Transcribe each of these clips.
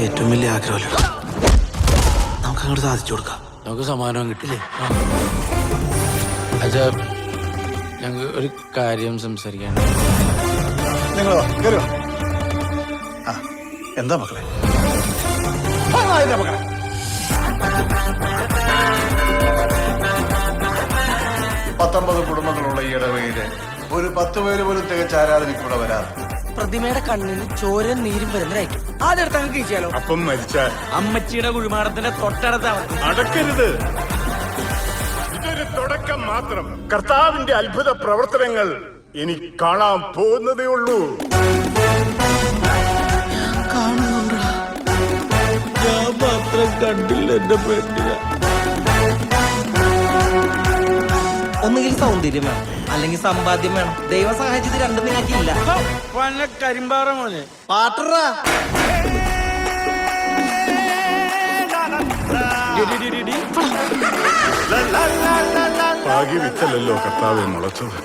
ഏറ്റവും വലിയ ആഗ്രഹമല്ലോ, നമുക്ക് അങ്ങോട്ട് സാധിച്ചു കൊടുക്കാം. നമുക്ക് സമ്മാനം കിട്ടില്ലേ? അച്ഛാ, ഞങ്ങൾ ഒരു കാര്യം സംസാരിക്കാൻ. നിങ്ങൾ എന്താ മക്കളെ? 19 കുടുംബങ്ങളുള്ള ഈ ഇടവകയില് ഒരു 10 പേര് പോലും തികച്ച ആരാധനയ്ക്കൂടെ വരാറ്. പ്രതിമയുടെ കണ്ണിന് ചോരയും നീരും വരുന്നതായിരിക്കും. ആദ്യം അങ്ങ് കഴിച്ചാലോ? അപ്പം മരിച്ചാൽ അമ്മച്ചിയുടെ കുഴിമാടത്തിന്റെ തൊട്ടടുത്താണ്. അടക്കരുത്. ഇതൊരു തുടക്കം മാത്രം. കർത്താവിന്റെ അത്ഭുത പ്രവർത്തനങ്ങൾ ഇനി കാണാൻ പോകുന്നതേ ഉള്ളൂ. ഞാൻ മാത്രം കണ്ടില്ല എന്റെ പെണ്ണിനെ. ഒന്നുകിൽ സൗന്ദര്യം വേണം, അല്ലെങ്കിൽ സമ്പാദ്യം വേണം. ദൈവം സഹായിച്ചത് രണ്ടും നിങ്ങൾക്കില്ല. കരിമ്പാറ മോനെ പാട്ടറാ. ഭാഗ്യവിത്തല്ലോ കർത്താവെ മുളച്ചത്.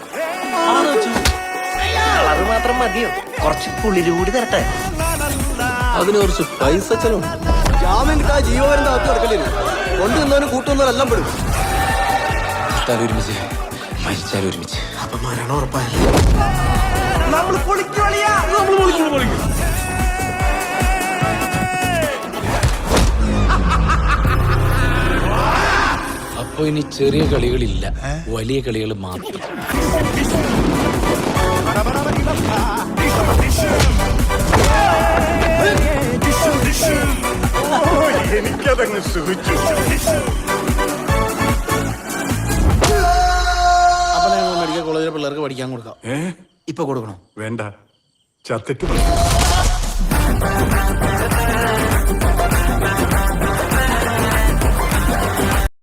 കളറ് മാത്രം മതിയോ? കുറച്ച് പുളിരൂടി തരട്ടെ. അതിന് കുറച്ച് പൈസ ചെലവുണ്ട്. ജാമ്യം കിട്ടാ ജീവപര്യന്തം അകത്ത് കിടക്കല്ലേ? കൊണ്ടുവന്നവനും കൂട്ടുവന്നവരെല്ലാം പെടും. ഒരുമിച്ച് മരിച്ചാലും ഒരുമിച്ച്. അപ്പൊ മരണം ഉറപ്പായില്ല. അപ്പൊ ഇനി ചെറിയ കളികളില്ല, വലിയ കളികൾ മാത്രം. എനിക്കതങ്ങ് സുഖിച്ചു. അപ്പൊ ഞങ്ങൾ മെഡിക്കൽ കോളേജിലെ പിള്ളേർക്ക് പഠിക്കാൻ കൊടുക്കാം. ഇപ്പൊ കൊടുക്കണോ? വേണ്ട, ചത്തിട്ട്